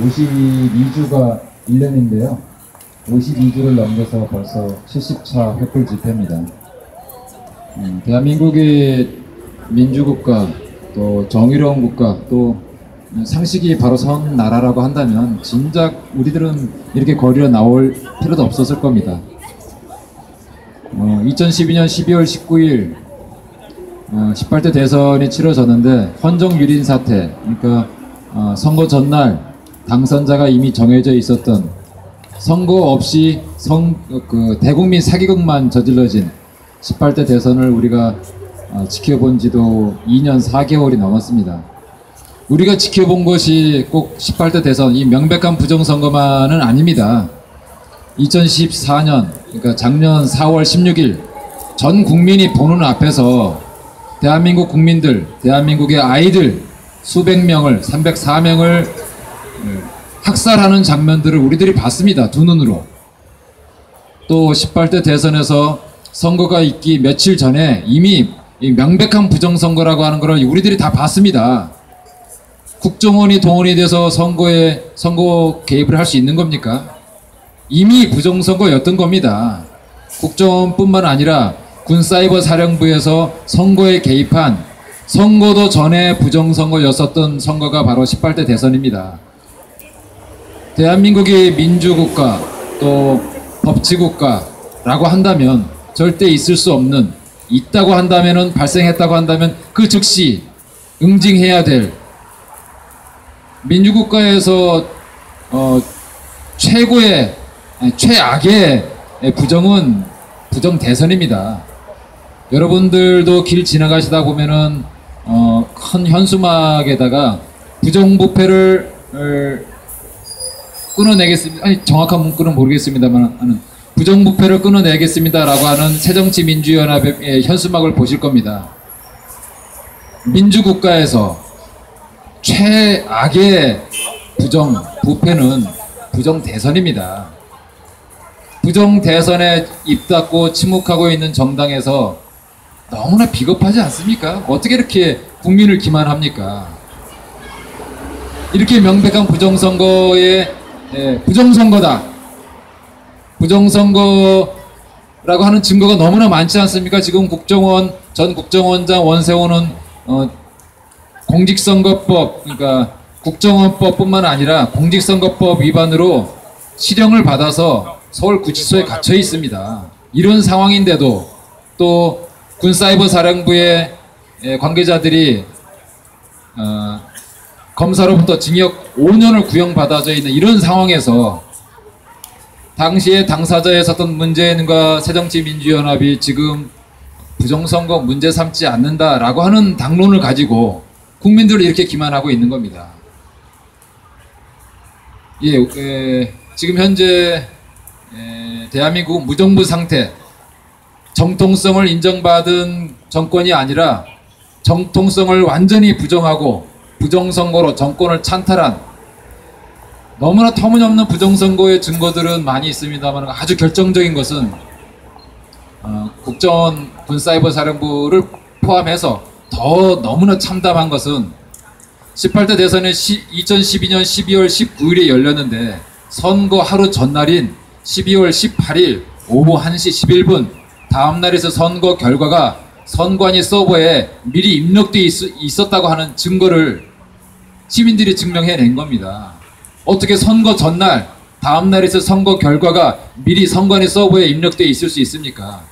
52주가 1년인데요. 52주를 넘겨서 벌써 70차 횃불 집회입니다. 대한민국의 민주국가, 또 정의로운 국가, 또 상식이 바로 선 나라라고 한다면 진작 우리들은 이렇게 거리로 나올 필요도 없었을 겁니다. 2012년 12월 19일 18대 대선이 치러졌는데 헌정유린 사태, 그러니까 선거 전날 당선자가 이미 정해져 있었던, 선거 없이 대국민 사기극만 저질러진 18대 대선을 우리가 지켜본 지도 2년 4개월이 넘었습니다. 우리가 지켜본 것이 꼭 18대 대선, 이 명백한 부정선거만은 아닙니다. 2014년, 그러니까 작년 4월 16일 전 국민이 보는 앞에서 대한민국 국민들, 대한민국의 아이들 수백 명을, 304명을 학살하는 장면들을 우리들이 봤습니다. 두 눈으로. 또 18대 대선에서 선거가 있기 며칠 전에 이미 명백한 부정선거라고 하는 것을 우리들이 다 봤습니다. 국정원이 동원이 돼서 선거 개입을 할 수 있는 겁니까? 이미 부정선거였던 겁니다. 국정원뿐만 아니라 군사이버사령부에서 선거에 개입한, 선거도 전에 부정선거였었던 선거가 바로 18대 대선입니다. 대한민국이 민주국가, 또 법치국가라고 한다면 절대 있을 수 없는, 있다고 한다면은, 발생했다고 한다면 그 즉시 응징해야 될, 민주국가에서 최악의 부정은 부정대선입니다. 여러분들도 길 지나가시다 보면은 큰 현수막에다가 부정부패를 끊어내겠습니다. 아니, 정확한 문구는 모르겠습니다만 부정부패를 끊어내겠습니다라고 하는 새정치민주연합의 현수막을 보실 겁니다. 민주국가에서 최악의 부패는 부정대선입니다. 부정대선에 입 닫고 침묵하고 있는 정당에서 너무나 비겁하지 않습니까? 어떻게 이렇게 국민을 기만합니까? 이렇게 명백한 부정선거에 부정선거다, 부정선거라고 하는 증거가 너무나 많지 않습니까? 지금 전 국정원장 원세호는 공직선거법, 그러니까 국정원법뿐만 아니라 공직선거법 위반으로 실형을 받아서 서울구치소에 갇혀 있습니다. 이런 상황인데도 또 군사이버사령부의 관계자들이 검사로부터 징역 5년을 구형받아져 있는 이런 상황에서 당시에 당사자였었던 문재인과 새정치민주연합이 지금 부정선거 문제 삼지 않는다라고 하는 당론을 가지고 국민들을 이렇게 기만하고 있는 겁니다. 지금 현재 대한민국 무정부 상태, 정통성을 인정받은 정권이 아니라 정통성을 완전히 부정하고 부정선거로 정권을 찬탈한, 너무나 터무니없는 부정선거의 증거들은 많이 있습니다만 아주 결정적인 것은 국정원 군사이버사령부를 포함해서 더 너무나 참담한 것은 18대 대선이 2012년 12월 19일에 열렸는데 선거 하루 전날인 12월 18일 오후 1시 11분 다음날에서 선거 결과가 선관위 서버에 미리 입력되어 있었다고 하는 증거를 시민들이 증명해낸 겁니다. 어떻게 선거 전날 다음날에서 선거 결과가 미리 선관위 서버에 입력되어 있을 수 있습니까?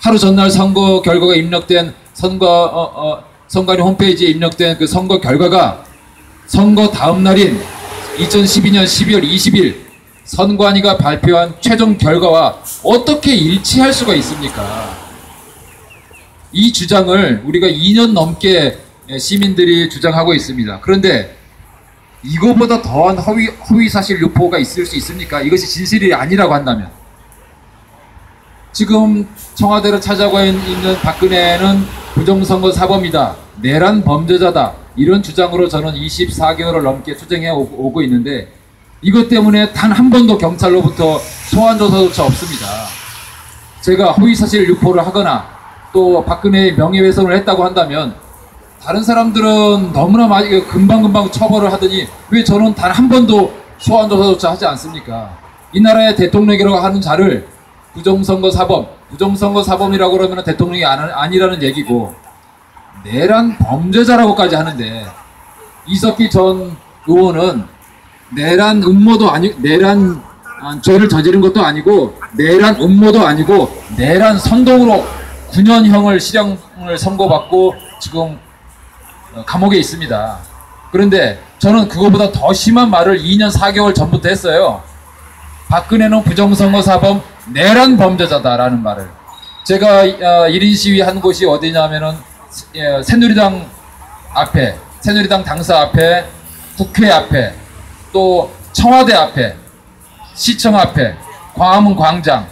하루 전날 선거 결과가 입력된 선관위 홈페이지에 입력된 그 선거 결과가 선거 다음날인 2012년 12월 20일 선관위가 발표한 최종 결과와 어떻게 일치할 수가 있습니까? 이 주장을 우리가 2년 넘게 시민들이 주장하고 있습니다. 그런데 이거보다 더한 허위사실 유포가 있을 수 있습니까? 이것이 진실이 아니라고 한다면. 지금 청와대를 찾아가 있는 박근혜는 부정선거 사범이다, 내란 범죄자다, 이런 주장으로 저는 24개월을 넘게 투쟁해 오고 있는데 이것 때문에 단 한 번도 경찰로부터 소환조사조차 없습니다. 제가 허위사실 유포를 하거나 또 박근혜의 명예훼손을 했다고 한다면 다른 사람들은 너무나 많이 금방금방 처벌을 하더니 왜 저는 단 한 번도 소환조사조차 하지 않습니까? 이 나라의 대통령이라고 하는 자를 부정선거 사범, 부정선거 사범이라고 그러면 대통령이 아니라는 얘기고 내란 범죄자라고까지 하는데 이석기 전 의원은 내란 음모도 아니 내란 죄를 저지른 것도 아니고 내란 음모도 아니고 내란 선동으로 9년형을 실형을 선고받고 지금 감옥에 있습니다. 그런데 저는 그거보다 더 심한 말을 2년 4개월 전부터 했어요. 박근혜는 부정선거 사범 내란 범죄자다라는 말을. 제가 1인 시위 한 곳이 어디냐면은 새누리당 앞에, 새누리당 당사 앞에, 국회 앞에, 또 청와대 앞에, 시청 앞에, 광화문 광장,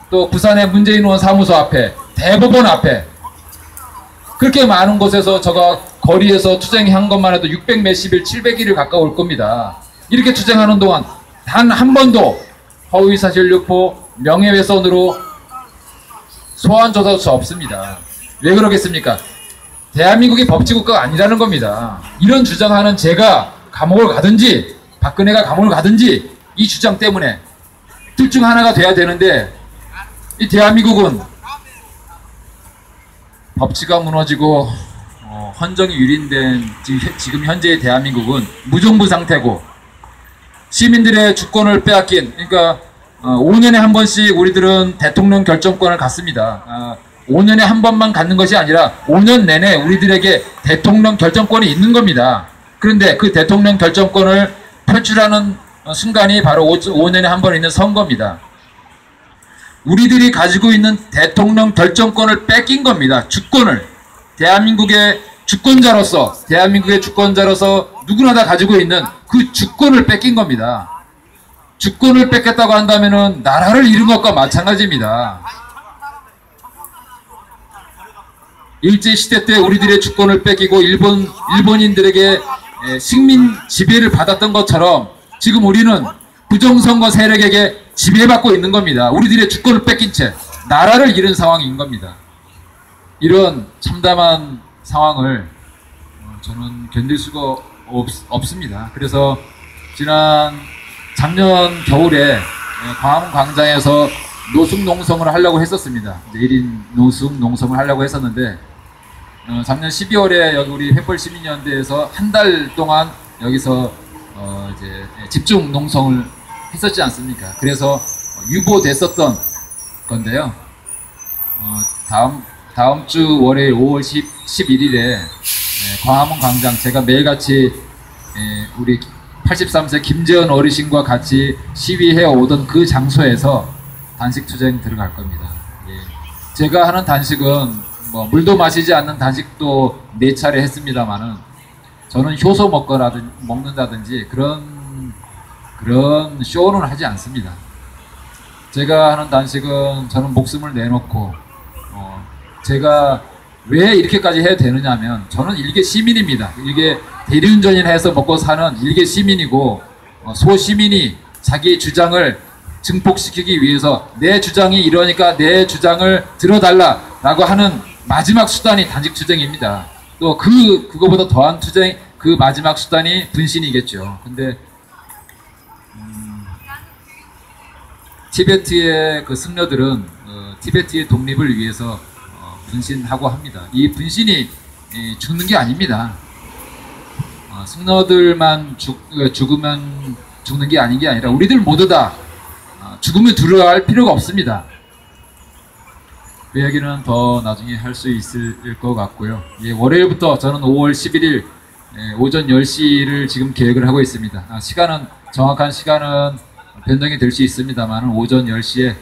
또 부산의 문재인 의원 사무소 앞에, 대법원 앞에, 그렇게 많은 곳에서 제가 거리에서 투쟁한 것만 해도 600 몇십일, 700일을 가까울 겁니다. 이렇게 투쟁하는 동안 단 한 번도 허위사실 유포, 명예훼손으로 소환조사조차 없습니다. 왜 그러겠습니까? 대한민국이 법치국가가 아니라는 겁니다. 이런 주장하는 제가 감옥을 가든지 박근혜가 감옥을 가든지 이 주장 때문에 둘 중 하나가 돼야 되는데 이 대한민국은 법치가 무너지고 헌정이 유린된 지금 현재의 대한민국은 무정부 상태고 시민들의 주권을 빼앗긴, 그러니까 5년에 한 번씩 우리들은 대통령 결정권을 갖습니다. 5년에 한 번만 갖는 것이 아니라 5년 내내 우리들에게 대통령 결정권이 있는 겁니다. 그런데 그 대통령 결정권을 표출하는 순간이 바로 5년에 한 번 있는 선거입니다. 우리들이 가지고 있는 대통령 결정권을 뺏긴 겁니다. 주권을. 대한민국의 주권자로서 누구나 다 가지고 있는 그 주권을 뺏긴 겁니다. 주권을 뺏겼다고 한다면은 나라를 잃은 것과 마찬가지입니다. 일제시대 때 우리들의 주권을 뺏기고 일본인들에게 식민 지배를 받았던 것처럼 지금 우리는 부정선거 세력에게 지배받고 있는 겁니다. 우리들의 주권을 뺏긴 채 나라를 잃은 상황인 겁니다. 이런 참담한 상황을 저는 견딜 수가 없습니다. 그래서 작년 겨울에 광화문 광장에서 노숙 농성을 하려고 했었습니다. 1인 노숙 농성을 하려고 했었는데 작년 12월에 여기 우리 횃불 시민연대에서 한 달 동안 여기서 이제 집중 농성을 했었지 않습니까? 그래서 유보됐었던 건데요. 다음 주 월요일 5월 11일에 광화문 광장 제가 매일같이 우리 83세 김재원 어르신과 같이 시위해 오던 그 장소에서 단식 투쟁 들어갈 겁니다. 제가 하는 단식은 뭐 물도 마시지 않는 단식도 4차례 했습니다만은 저는 효소 먹는다든지 그런 쇼는 하지 않습니다. 제가 하는 단식은 저는 목숨을 내놓고 제가 왜 이렇게까지 해야 되느냐면 저는 일개 시민입니다. 일개 대리운전이나 해서 먹고 사는 일개 시민이고 소시민이 자기 주장을 증폭시키기 위해서 내 주장이 이러니까 내 주장을 들어달라라고 하는 마지막 수단이 단식 투쟁입니다. 또 그거보다 더한 투쟁, 그 마지막 수단이 분신이겠죠. 근데 티베트의 그 승려들은 티베트의 독립을 위해서 분신하고 합니다. 이 분신이 죽는 게 아닙니다. 승려들만 죽으면 죽는 게 아닌 게 아니라 우리들 모두 다 죽음을 두려워할 필요가 없습니다. 그 이야기는 더 나중에 할 수 있을 것 같고요. 월요일부터 저는 5월 11일 오전 10시를 지금 계획을 하고 있습니다. 정확한 시간은 변동이 될 수 있습니다만 오전 10시에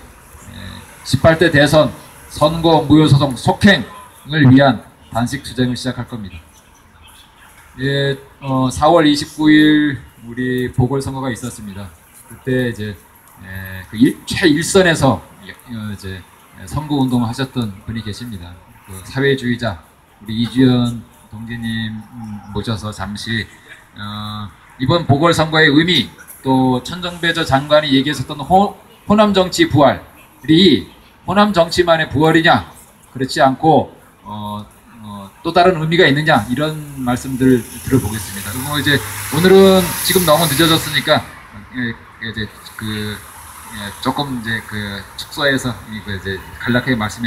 18대 대선 선거 무효소송 속행을 위한 단식 투쟁을 시작할 겁니다. 4월 29일 우리 보궐선거가 있었습니다. 그때 이제 최일선에서 이제 선거운동을 하셨던 분이 계십니다. 그 사회주의자 우리 이주연 동지님 모셔서 잠시 이번 보궐선거의 의미 또 천정배 장관이 얘기했었던 호남 정치 부활이 호남 정치만의 부활이냐? 그렇지 않고 또 다른 의미가 있느냐 이런 말씀들 들어보겠습니다. 그리고 이제 오늘은 지금 너무 늦어졌으니까 이제 조금 이제 축소해서 이제 간략하게 말씀해.